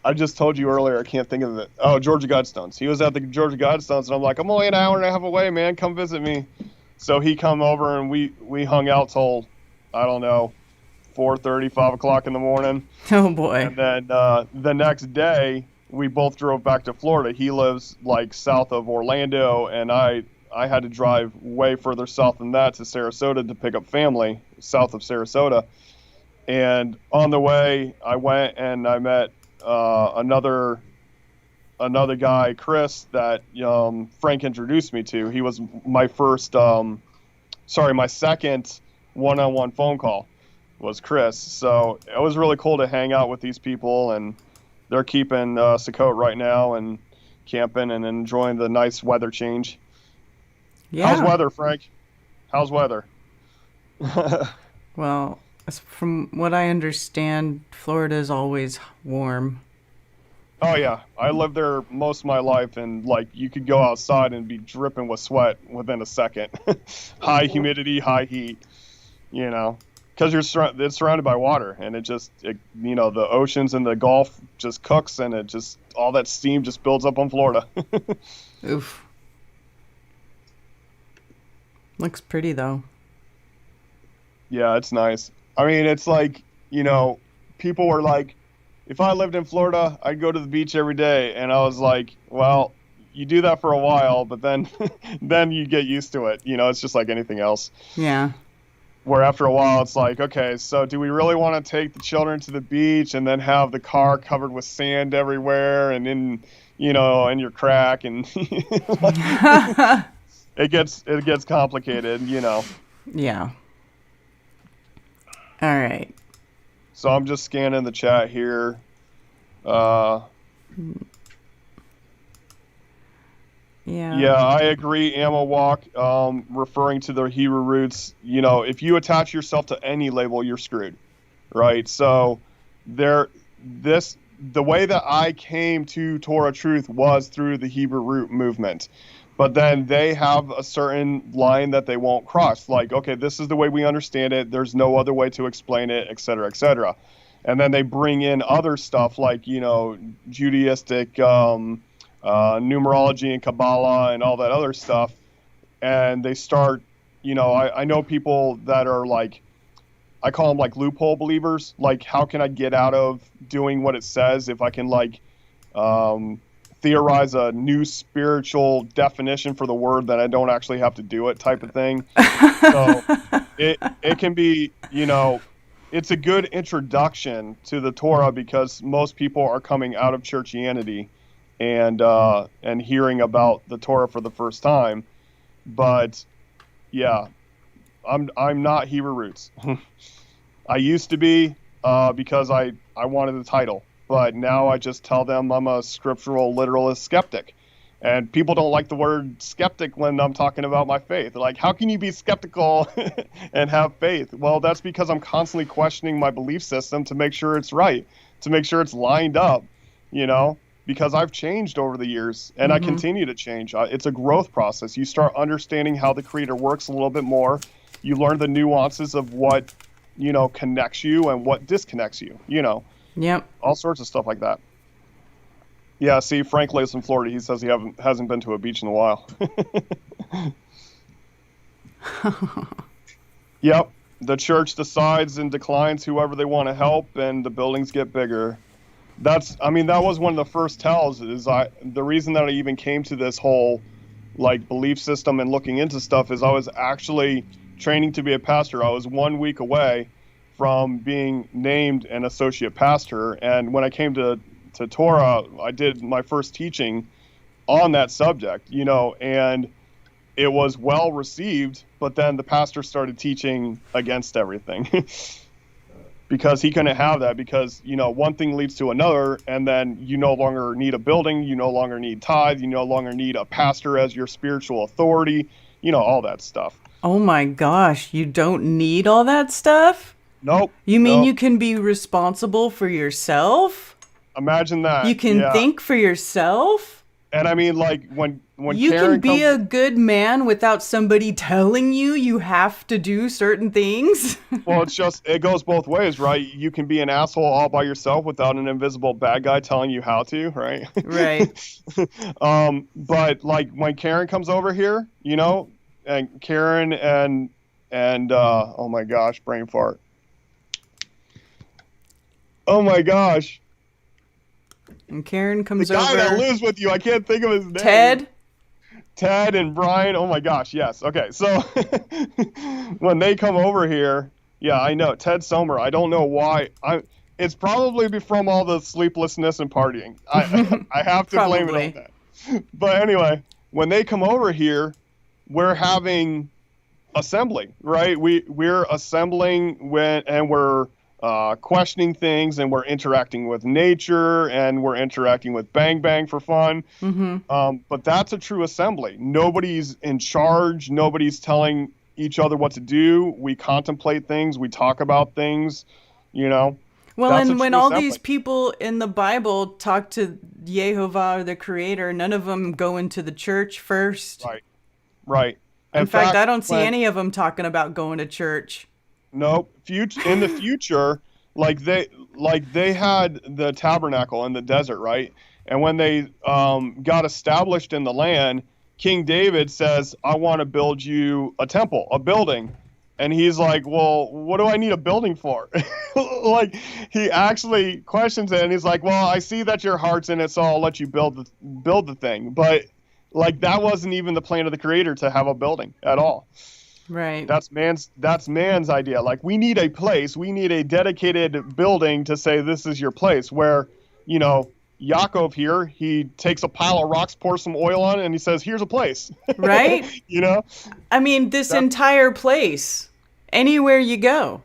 I just told you earlier, I can't think of it. Oh, Georgia Guidestones. He was at the Georgia Guidestones, and I'm like, I'm only an hour and a half away, man. Come visit me. So he come over, and we hung out till, I don't know, 4:30, 5 o'clock in the morning. Oh, boy. And then the next day, we both drove back to Florida. He lives, like, south of Orlando, and I I had to drive way further south than that to Sarasota to pick up family south of Sarasota. And on the way, I went and I met another guy, Chris, that Frank introduced me to. He was my my second one-on-one phone call was Chris. So it was really cool to hang out with these people, and they're keeping Sakota right now and camping and enjoying the nice weather change. Yeah. How's weather, Frank? How's weather? Well, from what I understand, Florida is always warm. Oh yeah, I lived there most of my life, and like you could go outside and be dripping with sweat within a second. High humidity, high heat, because it's surrounded by water, and the oceans and the Gulf just cooks, and all that steam just builds up on Florida. Oof. Looks pretty though. Yeah, it's nice. I mean, it's like, people were like, if I lived in Florida, I'd go to the beach every day. And I was like, well, you do that for a while, but then then you get used to it. It's just like anything else. Yeah. Where after a while, it's like, okay, so do we really want to take the children to the beach and then have the car covered with sand everywhere and in your crack? And it gets complicated, Yeah. All right. So I'm just scanning the chat here. Yeah, I agree. Ammo walk, referring to the Hebrew roots. If you attach yourself to any label, you're screwed, right? So the way that I came to Torah truth was through the Hebrew root movement. But then they have a certain line that they won't cross. Like, okay, this is the way we understand it. There's no other way to explain it, et cetera, et cetera. And then they bring in other stuff like, Judaistic numerology and Kabbalah and all that other stuff. And they start, I know people that are like, I call them like loophole believers. Like, how can I get out of doing what it says if I can theorize a new spiritual definition for the word that I don't actually have to do it type of thing. So it can be, it's a good introduction to the Torah because most people are coming out of churchianity and hearing about the Torah for the first time. But yeah, I'm not Hebrew roots. I used to be because I wanted the title. But now I just tell them I'm a scriptural literalist skeptic. And people don't like the word skeptic when I'm talking about my faith. They're like, how can you be skeptical and have faith? Well, that's because I'm constantly questioning my belief system to make sure it's right, to make sure it's lined up, because I've changed over the years and I continue to change. It's a growth process. You start understanding how the Creator works a little bit more. You learn the nuances of what, connects you and what disconnects you, Yep. All sorts of stuff like that. Yeah, see, Frank lives in Florida. He says he hasn't been to a beach in a while. Yep. The church decides and declines whoever they want to help, and the buildings get bigger. That was one of the first tells. The reason that I even came to this whole belief system and looking into stuff is I was actually training to be a pastor. I was 1 week away from being named an associate pastor. And when I came to Torah, I did my first teaching on that subject, and it was well received, but then the pastor started teaching against everything because he couldn't have that because, one thing leads to another, and then you no longer need a building, you no longer need tithe, you no longer need a pastor as your spiritual authority, all that stuff. Oh my gosh, you don't need all that stuff? Nope. You mean you can be responsible for yourself? Imagine that. You can think for yourself? And I mean, when you Karen can be a good man without somebody telling you have to do certain things? Well, it goes both ways, right? You can be an asshole all by yourself without an invisible bad guy telling you how to, right? Right. But when Karen comes over here, and Karen and oh my gosh, brain fart. Oh my gosh. And Karen comes over. The guy over. that lives with you, I can't think of his name. Ted? Ted and Brian. Oh my gosh, yes. Okay, so when they come over here, yeah, I know Ted Sommer. I don't know why. It's probably from all the sleeplessness and partying. I have to blame it on Probably. that. But anyway, when they come over here, we're having assembly, right? We're assembling and we're questioning things, and we're interacting with nature, and we're interacting with Bang Bang for fun. But that's a true assembly. Nobody's in charge. Nobody's telling each other what to do. We contemplate things. We talk about things. You know. Well, That's a and when true all assembly. these people in the Bible talk to Yehovah or the Creator, none of them go into the church first. Right. In fact, I don't see when- any of them talking about going to church. Nope. In the future, like they had the tabernacle in the desert, right? And when they got established in the land, King David says, "I want to build you a temple, a building." And he's like, "Well, what do I need a building for?" Like, he actually questions it, and he's like, "Well, I see that your heart's in it, so I'll let you build the thing." But like, that wasn't even the plan of the Creator to have a building at all. Right. That's man's idea. Like, we need a place, we need a dedicated building to say this is your place. Where, Yaakov here, he takes a pile of rocks, pours some oil on it, and he says, "Here's a place." Right? I mean, this entire place, anywhere you go.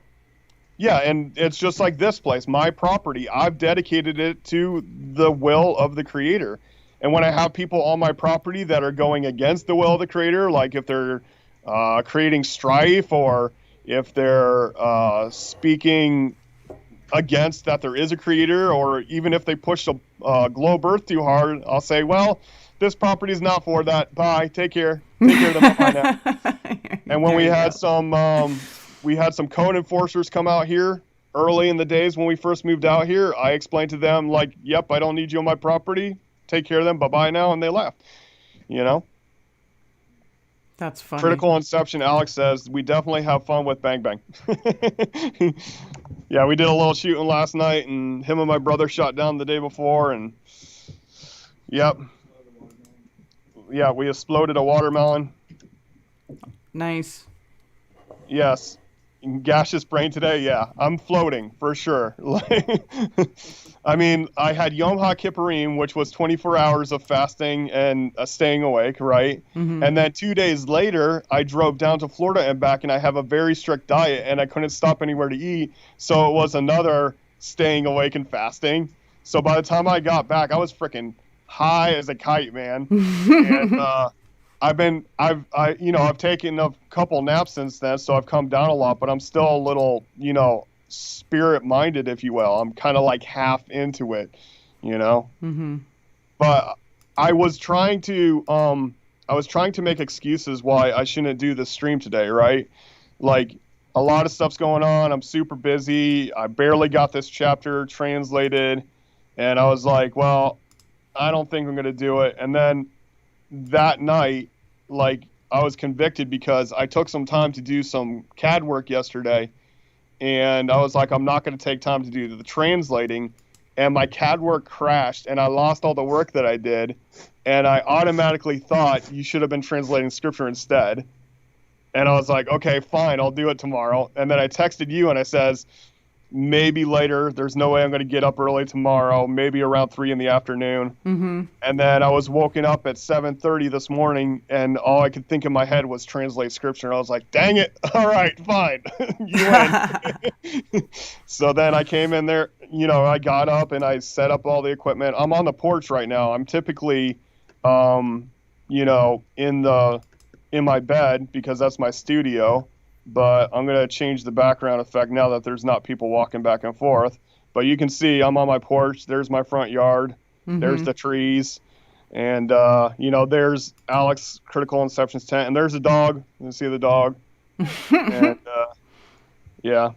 Yeah, and it's just like this place, my property. I've dedicated it to the will of the Creator. And when I have people on my property that are going against the will of the Creator, like if they're creating strife, or if they're speaking against that there is a Creator, or even if they push the globe Earth too hard, I'll say, "Well, this property is not for that. Bye. Take care. Take care of them behind that." And when we had some code enforcers come out here early in the days when we first moved out here, I explained to them, like, "Yep, I don't need you on my property. Take care of them. Bye-bye now." And they left. That's funny. Critical Inception, Alex says, "We definitely have fun with Bang Bang." Yeah, we did a little shooting last night, and him and my brother shot down the day before, and yep. Yeah, we exploded a watermelon. Nice. Yes. Gaseous brain today, yeah. I'm floating, for sure. I mean, I had Yom HaKippurim, which was 24 hours of fasting and staying awake, right? Mm-hmm. And then 2 days later, I drove down to Florida and back, and I have a very strict diet, and I couldn't stop anywhere to eat. So it was another staying awake and fasting. So by the time I got back, I was freaking high as a kite, man. And I've taken a couple naps since then, so I've come down a lot, but I'm still a little, spirit-minded, if you will. I'm kind of like half into it, Mm-hmm. But I was trying to make excuses why I shouldn't do this stream today, right? Like, a lot of stuff's going on. I'm super busy. I barely got this chapter translated, and I was like, well, I don't think I'm going to do it. And then that night, like, I was convicted because I took some time to do some CAD work yesterday, and I was like, I'm not going to take time to do the translating, and my CAD work crashed, and I lost all the work that I did, and I automatically thought you should have been translating scripture instead. And I was like, okay, fine, I'll do it tomorrow. And then I texted you, and I says, maybe later. There's no way I'm going to get up early tomorrow, maybe around 3 in the afternoon. Mm-hmm. And then I was woken up at 7:30 this morning, and all I could think in my head was translate scripture. And I was like, dang it. All right, fine. You win. So then I came in there, I got up and I set up all the equipment. I'm on the porch right now. I'm typically, in my bed because that's my studio. But I'm going to change the background effect now that there's not people walking back and forth. But you can see I'm on my porch. There's my front yard. Mm-hmm. There's the trees. And, there's Alex Critical Inception's tent. And there's a dog. You can see the dog. And, yeah.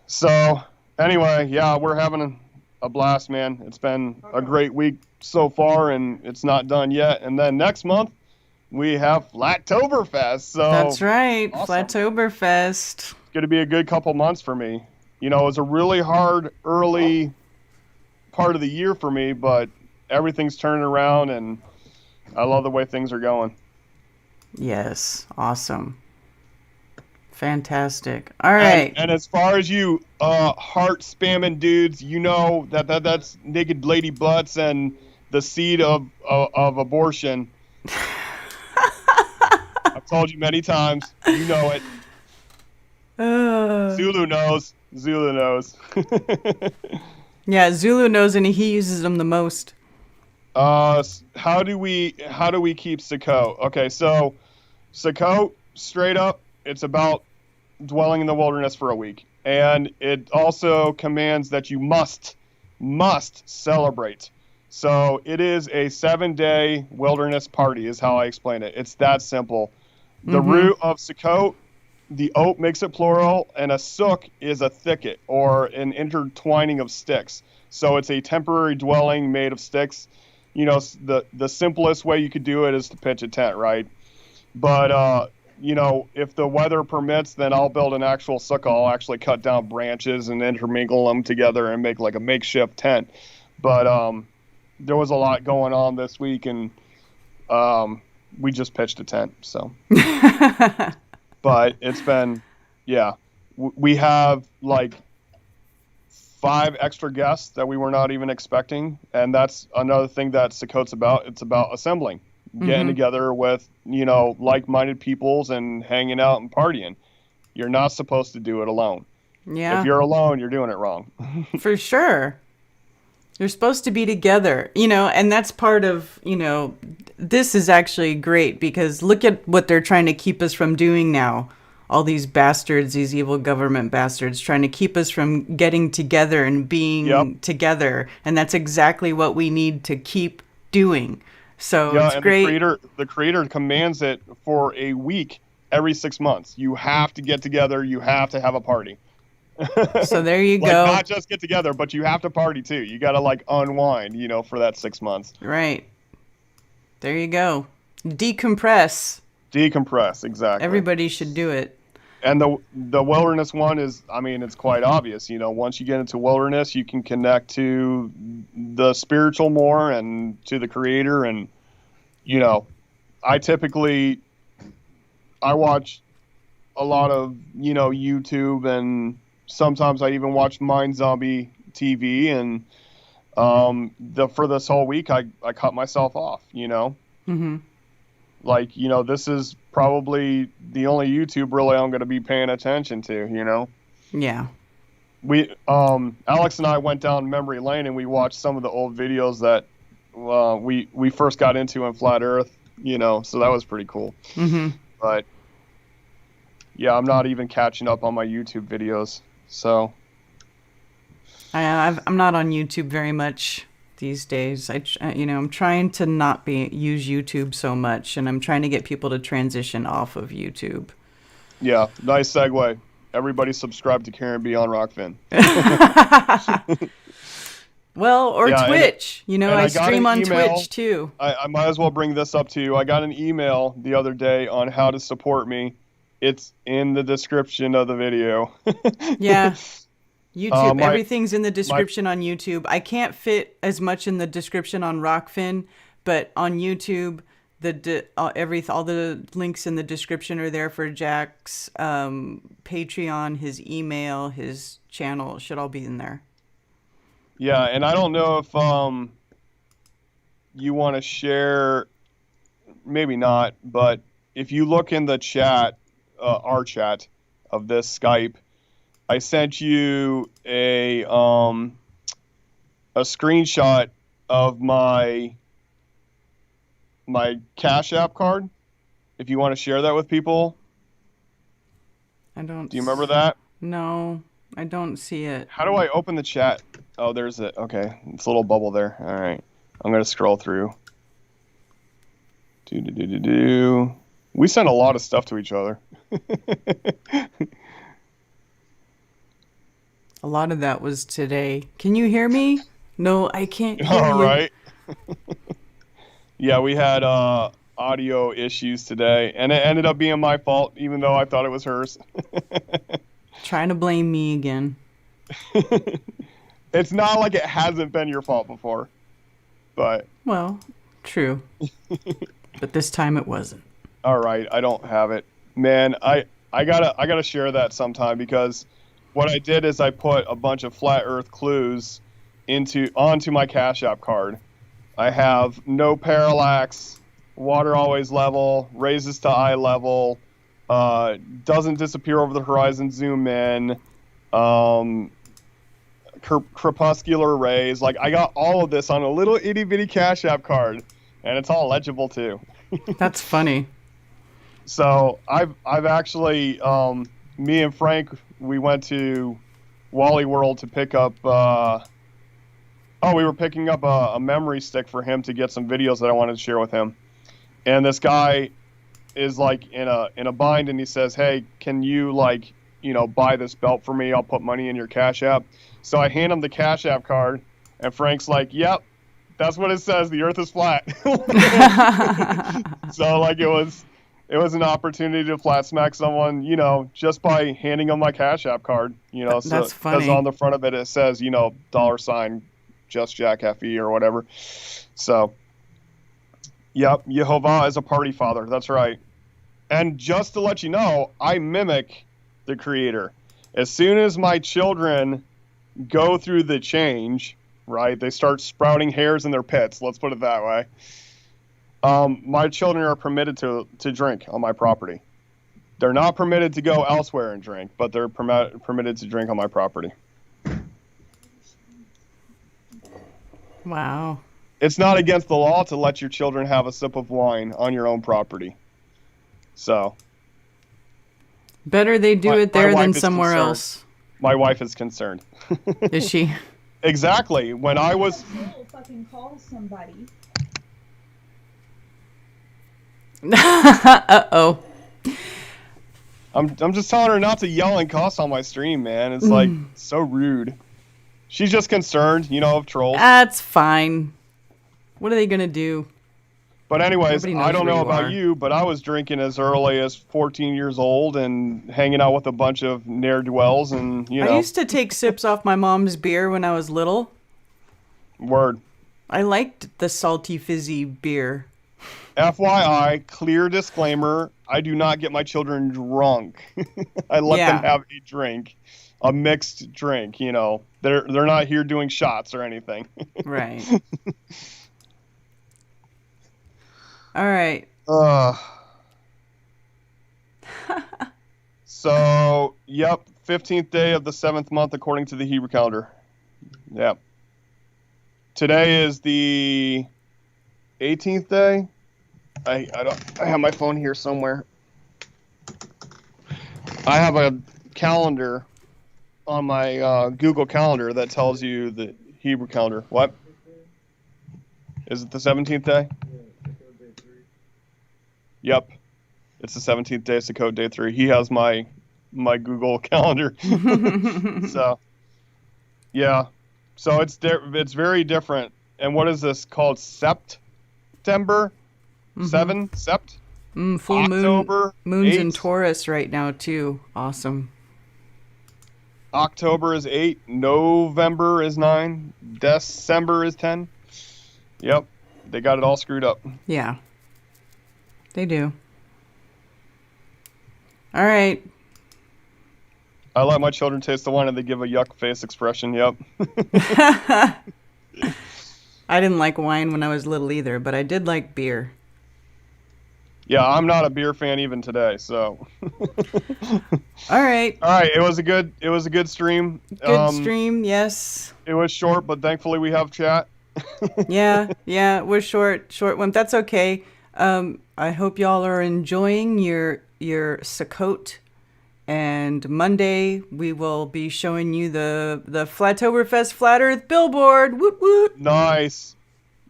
So, anyway, yeah, we're having a blast, man. It's been a great week so far, and it's not done yet. And then next month, we have Flattoberfest. So that's right, awesome. Flattoberfest. It's going to be a good couple months for me. It was a really hard early part of the year for me, but everything's turning around, and I love the way things are going. Yes. Awesome. Fantastic. All right. And as far as you heart spamming dudes, you know that's naked lady butts and the seed of abortion. I've told you many times. You know it. Zulu knows. Zulu knows. Yeah, Zulu knows, and he uses them the most. How do we keep Sukkot? Okay, so Sukkot, straight up, it's about dwelling in the wilderness for a week, and it also commands that you must celebrate. So it is a 7-day wilderness party, is how I explain it. It's that simple. The root of Sukkot, the oak makes it plural, and a suk is a thicket or an intertwining of sticks. So it's a temporary dwelling made of sticks. You know, the simplest way you could do it is to pitch a tent, right? But you know, if the weather permits, then I'll build an actual sukkah. I'll actually cut down branches and intermingle them together and make like a makeshift tent. But there was a lot going on this week, and we just pitched a tent. So, but it's been, yeah, we have like 5 extra guests that we were not even expecting, and that's another thing that Sukkot's about. It's about assembling, getting together with, you know, like-minded peoples and hanging out and partying. You're not supposed to do it alone. Yeah. If you're alone, you're doing it wrong. For sure. You're supposed to be together, you know, and that's part of, you know, this is actually great because look at what they're trying to keep us from doing now. All these bastards, these evil government bastards trying to keep us from getting together and being together. And that's exactly what we need to keep doing. So it's great. The creator commands it for a week every 6 months. You have to get together. You have to have a party. So there you like, go. Not just get together, but you have to party too. You got to like unwind, you know, for that 6 months. Right. There you go. Decompress. Decompress, exactly. Everybody should do it. And the wilderness one is, I mean, it's quite obvious. You know, once you get into wilderness, you can connect to the spiritual more and to the creator. And, you know, I watch a lot of, you know, YouTube, and sometimes I even watch Mind Zombie TV. And for this whole week, I cut myself off, you know. Mm-hmm. Like, you know, this is probably the only YouTube really I'm going to be paying attention to, you know? Yeah. Alex and I went down memory lane and we watched some of the old videos that we first got into in Flat Earth, you know, so that was pretty cool. Mm-hmm. But, yeah, I'm not even catching up on my YouTube videos, so. I'm not on YouTube very much these days. I'm trying to not use YouTube so much, and I'm trying to get people to transition off of YouTube. Yeah, nice segue. Everybody subscribe to Karen B on Rockfin. Well, or Twitch. I stream on email. Twitch too. I might as well bring this up to you. I got an email the other day on how to support me. It's in the description of the video. Yeah. YouTube. Everything's in the description on YouTube. I can't fit as much in the description on Rockfin, but on YouTube, all the links in the description are there for Jack's Patreon, his email, his channel. It should all be in there. Yeah, and I don't know if you want to share, maybe not, but if you look in the chat, our chat of this Skype, I sent you a screenshot of my Cash App card. If you want to share that with people. Do you remember that? No, I don't see it. How do I open the chat? Oh, there's it. Okay, it's a little bubble there. All right, I'm gonna scroll through. We sent a lot of stuff to each other. A lot of that was today. Can you hear me? No, I can't hear you. All right. Yeah, we had audio issues today, and it ended up being my fault, even though I thought it was hers. Trying to blame me again. It's not like it hasn't been your fault before, but... Well, True. But this time it wasn't. All right, I don't have it, man. I gotta share that sometime, because what I did is I put a bunch of flat Earth clues onto my Cash App card. I have no parallax, water always level, raises to eye level, doesn't disappear over the horizon, zoom in, crepuscular rays. Like, I got all of this on a little itty bitty Cash App card, and it's all legible too. That's funny. So I've actually, me and Frank, we went to Wally World to pick up. We were picking up a memory stick for him to get some videos that I wanted to share with him. And this guy is like in a bind, and he says, "Hey, can you buy this belt for me? I'll put money in your Cash App." So I hand him the Cash App card, and Frank's like, "Yep, that's what it says. The Earth is flat." So it was an opportunity to flat smack someone, just by handing them my Cash App card, So That's funny. because on the front of it says, $ just Jack FE or whatever. So, yep, Yehovah is a party father. That's right. And just to let you know, I mimic the Creator. As soon as my children go through the change, right, they start sprouting hairs in their pits. Let's put it that way. My children are permitted to drink on my property. They're not permitted to go elsewhere and drink, but they're permitted to drink on my property. Wow. It's not against the law to let your children have a sip of wine on your own property. So. Better they do it there than somewhere else. My wife is concerned. Is she? Exactly. When I was... fucking call somebody. Uh-oh. I'm just telling her not to yell and cuss on my stream, man. It's like so rude. She's just concerned, of trolls. That's fine. What are they going to do? But anyways, Nobody knows I don't where know you about are. you, but I was drinking as early as 14 years old and hanging out with a bunch of ne'er-do-wells and, I used to take sips off my mom's beer when I was little. Word. I liked the salty, fizzy beer. FYI, clear disclaimer, I do not get my children drunk. I let them have a drink, a mixed drink, They're not here doing shots or anything. Right. All right. So, yep, 15th day of the 7th month according to the Hebrew calendar. Yep. Today is the 18th day. I have my phone here somewhere. I have a calendar on my Google Calendar that tells you the Hebrew calendar. What? Is it the 17th day? Yep. It's the 17th day, Sukkot day 3. He has my Google Calendar. So, yeah. So it's very different. And what is this called? September? 7? Sept? Full October, moon's 8. in Taurus right now, too. Awesome. October is 8. November is 9. December is 10. Yep. They got it all screwed up. Yeah. They do. All right. I let my children taste the wine and they give a yuck face expression. Yep. I didn't like wine when I was little either, but I did like beer. Yeah, I'm not a beer fan even today, so. All right. All right, it was a good stream. Good stream, yes. It was short, but thankfully we have chat. Yeah, we're short one. That's okay. I hope y'all are enjoying your Sukkot. And Monday we will be showing you the Flatoberfest Flat Earth billboard. Woot woot. Nice.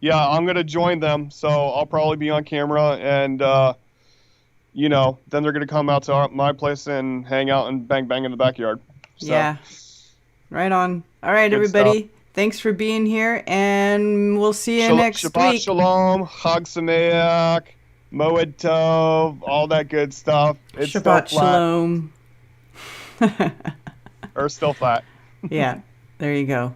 Yeah, I'm gonna join them, so I'll probably be on camera, and then they're gonna come out to my place and hang out and bang in the backyard. So, yeah. Right on. All right, Good everybody. stuff. Thanks for being here, and we'll see you next Shabbat week. Shalom, Chag Sameach, Moed Tov, all that good stuff. It's Shabbat still flat. Shalom. Or still flat. Yeah, there you go.